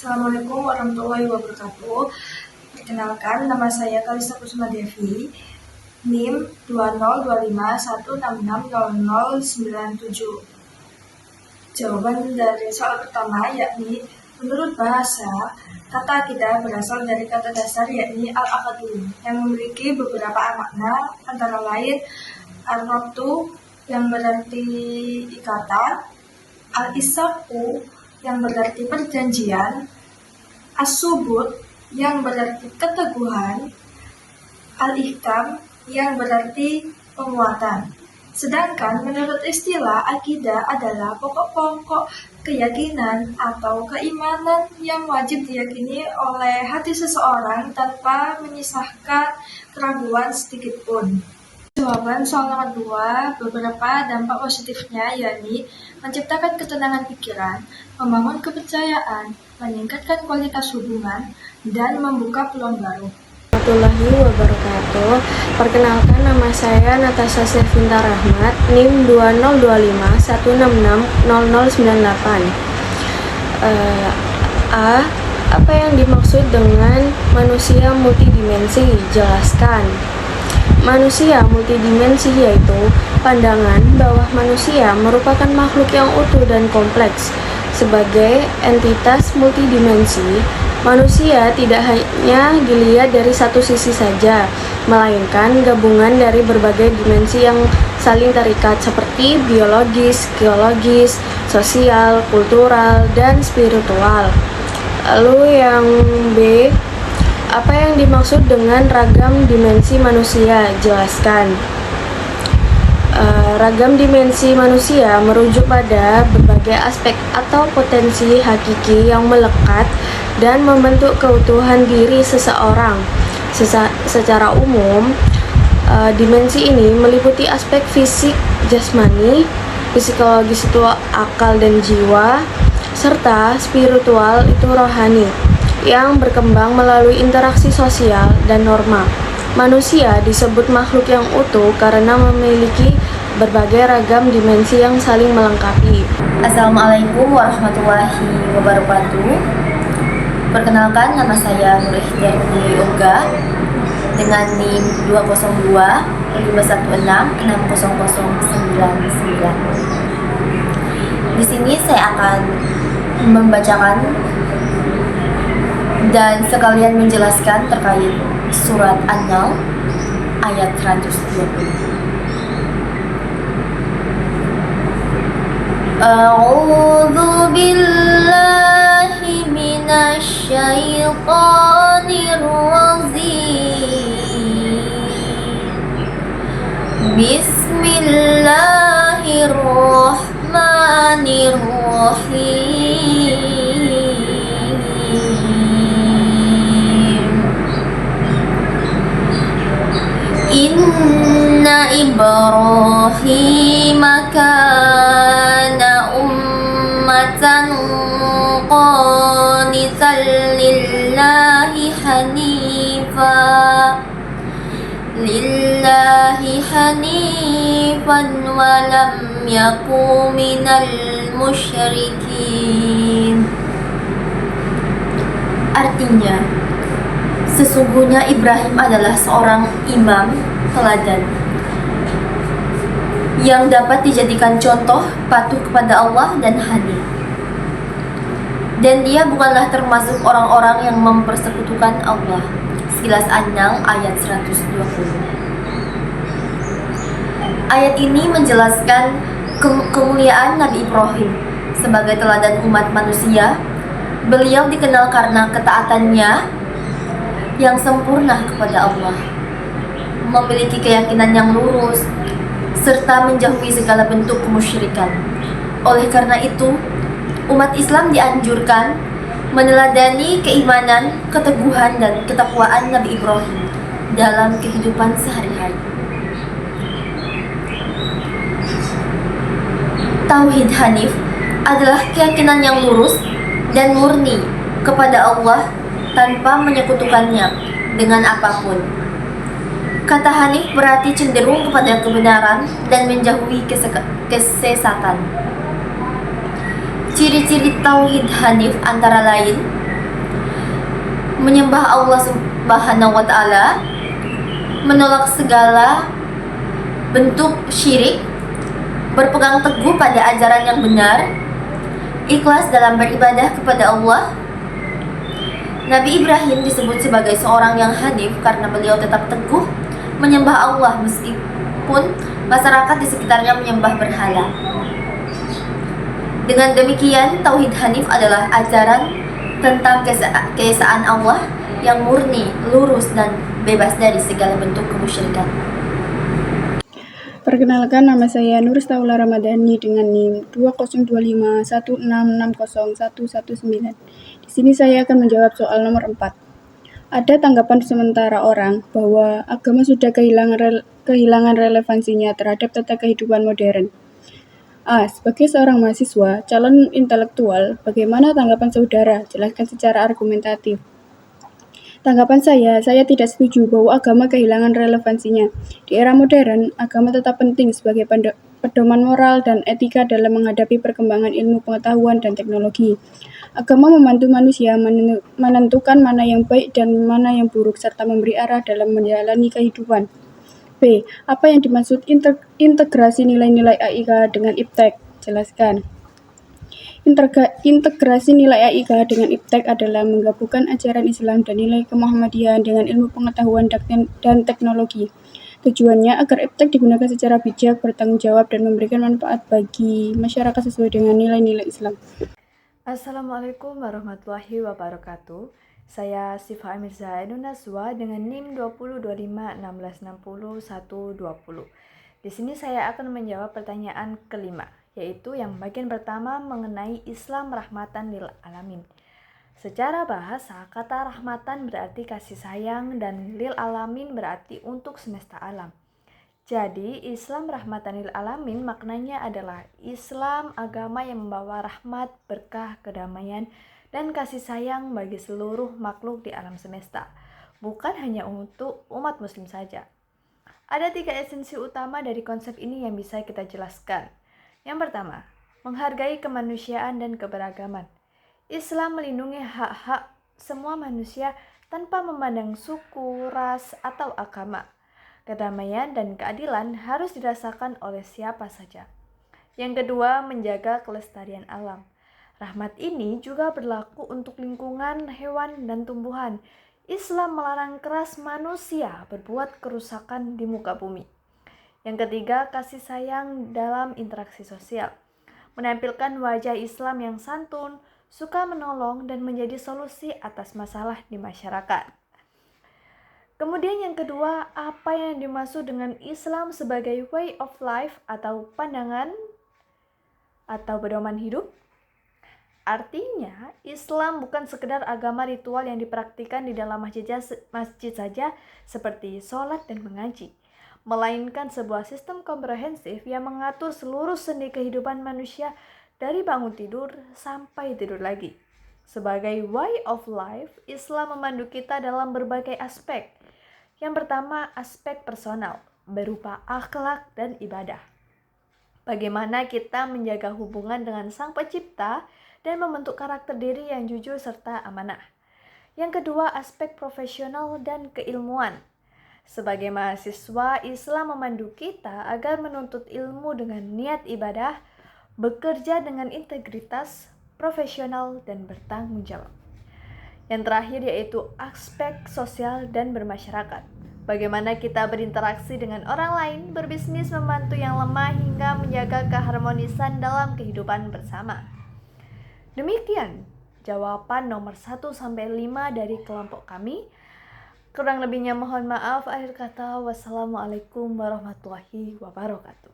Assalamualaikum warahmatullahi wabarakatuh. Perkenalkan, nama saya Kalista Kusuma Devi, NIM 202516600097. Jawaban dari soal pertama yakni, menurut bahasa, kata akidah berasal dari kata dasar yakni al-aqdu yang memiliki beberapa makna, antara lain ar-rabtu yang berarti ikatan, al-isaqu yang berarti perjanjian, as-subut yang berarti keteguhan, al-ihkam yang berarti penguatan. Sedangkan menurut istilah akidah adalah pokok-pokok keyakinan atau keimanan yang wajib diyakini oleh hati seseorang tanpa menyisahkan keraguan sedikitpun. Jawaban soal nomor 2, beberapa dampak positifnya yakni menciptakan ketenangan pikiran, membangun kepercayaan, meningkatkan kualitas hubungan, dan membuka peluang baru. Warahmatullahi wabarakatuh. Perkenalkan, nama saya Natasha Sevinta Rahmat, NIM 202516600098. Apa yang dimaksud dengan manusia multidimensi? Jelaskan. Manusia multidimensi yaitu pandangan bahwa manusia merupakan makhluk yang utuh dan kompleks. Sebagai entitas multidimensi, manusia tidak hanya dilihat dari satu sisi saja, melainkan gabungan dari berbagai dimensi yang saling terikat seperti biologis, geologis, sosial, kultural, dan spiritual. Lalu yang B, apa yang dimaksud dengan ragam dimensi manusia? Jelaskan. Ragam dimensi manusia merujuk pada berbagai aspek atau potensi hakiki yang melekat dan membentuk keutuhan diri seseorang. Secara umum, dimensi ini meliputi aspek fisik jasmani, psikologis itu akal dan jiwa, serta spiritual itu rohani, yang berkembang melalui interaksi sosial dan norma. Manusia disebut makhluk yang utuh karena memiliki berbagai ragam dimensi yang saling melengkapi. Assalamualaikum warahmatullahi wabarakatuh. Perkenalkan, nama saya Nur Ihdiani Yoga dengan NIM 20251560099. Di sini saya akan membacakan dan sekalian menjelaskan terkait surat An-Nahl ayat 120. A'udzu billahi minasy syaithanir rajim. Bismillahirrahmanirrahim. Inna Ibrahim kana ummatan qanitan lillahi hanifan wa lam yaku minal musyrikin. Artinya, sesungguhnya Ibrahim adalah seorang imam teladan yang dapat dijadikan contoh patuh kepada Allah dan hanif. Dan dia bukanlah termasuk orang-orang yang mempersekutukan Allah. Sekilas An-Nahl ayat 120. Ayat ini menjelaskan kemuliaan Nabi Ibrahim sebagai teladan umat manusia. Beliau dikenal karena ketaatannya yang sempurna kepada Allah, memiliki keyakinan yang lurus, serta menjauhi segala bentuk kemusyrikan. Oleh karena itu, umat Islam dianjurkan meneladani keimanan, keteguhan, dan ketakwaan Nabi Ibrahim dalam kehidupan sehari-hari. Tauhid Hanif adalah keyakinan yang lurus dan murni kepada Allah tanpa menyekutukannya dengan apapun. Kata Hanif berarti cenderung kepada kebenaran dan menjauhi kesesatan. Ciri-ciri Tauhid Hanif antara lain menyembah Allah Subhanahu wa Ta'ala, menolak segala bentuk syirik, berpegang teguh pada ajaran yang benar, ikhlas dalam beribadah kepada Allah. Nabi Ibrahim disebut sebagai seorang yang hanif karena beliau tetap teguh menyembah Allah meskipun masyarakat di sekitarnya menyembah berhala. Dengan demikian, tauhid hanif adalah ajaran tentang keesaan Allah yang murni, lurus, dan bebas dari segala bentuk kemusyrikan. Perkenalkan, nama saya Nuristaula Ramadhani dengan NIM 202516601119. Di sini saya akan menjawab soal nomor 4. Ada tanggapan sementara orang bahwa agama sudah kehilangan relevansinya terhadap tata kehidupan modern. A. Sebagai seorang mahasiswa, calon intelektual, bagaimana tanggapan saudara? Jelaskan secara argumentatif. Tanggapan saya tidak setuju bahwa agama kehilangan relevansinya. Di era modern, agama tetap penting sebagai pedoman moral dan etika dalam menghadapi perkembangan ilmu pengetahuan dan teknologi. Agama membantu manusia menentukan mana yang baik dan mana yang buruk, serta memberi arah dalam menjalani kehidupan. B. Apa yang dimaksud integrasi nilai-nilai AIK dengan IPTEK? Jelaskan. Integrasi nilai AIK dengan IPTEK adalah menggabungkan ajaran Islam dan nilai kemuhammadiyan dengan ilmu pengetahuan dan teknologi. Tujuannya agar IPTEK digunakan secara bijak, bertanggung jawab, dan memberikan manfaat bagi masyarakat sesuai dengan nilai-nilai Islam. Assalamualaikum warahmatullahi wabarakatuh. Saya Sifa Amirza Edunaswa dengan NIM 2025166120. Di sini saya akan menjawab pertanyaan kelima, yaitu yang bagian pertama mengenai Islam rahmatan lil alamin. Secara bahasa, kata rahmatan berarti kasih sayang dan lil alamin berarti untuk semesta alam. Jadi, Islam rahmatan lil alamin maknanya adalah Islam agama yang membawa rahmat, berkah, kedamaian, dan kasih sayang bagi seluruh makhluk di alam semesta, bukan hanya untuk umat muslim saja. Ada 3 esensi utama dari konsep ini yang bisa kita jelaskan. Yang pertama, menghargai kemanusiaan dan keberagaman. Islam melindungi hak-hak semua manusia tanpa memandang suku, ras, atau agama. Kedamaian dan keadilan harus dirasakan oleh siapa saja. Yang kedua, menjaga kelestarian alam. Rahmat ini juga berlaku untuk lingkungan, hewan, dan tumbuhan. Islam melarang keras manusia berbuat kerusakan di muka bumi. Yang ketiga, kasih sayang dalam interaksi sosial. Menampilkan wajah Islam yang santun, suka menolong, dan menjadi solusi atas masalah di masyarakat. Kemudian yang kedua, apa yang dimaksud dengan Islam sebagai way of life atau pandangan atau pedoman hidup? Artinya, Islam bukan sekedar agama ritual yang dipraktikkan di dalam masjid saja seperti sholat dan mengaji, melainkan sebuah sistem komprehensif yang mengatur seluruh sendi kehidupan manusia dari bangun tidur sampai tidur lagi. Sebagai way of life, Islam memandu kita dalam berbagai aspek. Yang pertama, aspek personal, berupa akhlak dan ibadah. Bagaimana kita menjaga hubungan dengan Sang Pencipta dan membentuk karakter diri yang jujur serta amanah. Yang kedua, aspek profesional dan keilmuan. Sebagai mahasiswa, Islam memandu kita agar menuntut ilmu dengan niat ibadah, bekerja dengan integritas, profesional, dan bertanggung jawab. Yang terakhir yaitu aspek sosial dan bermasyarakat. Bagaimana kita berinteraksi dengan orang lain, berbisnis, membantu yang lemah, hingga menjaga keharmonisan dalam kehidupan bersama. Demikian jawaban nomor 1-5 dari kelompok kami. Kurang lebihnya mohon maaf. Akhir kata, wassalamualaikum warahmatullahi wabarakatuh.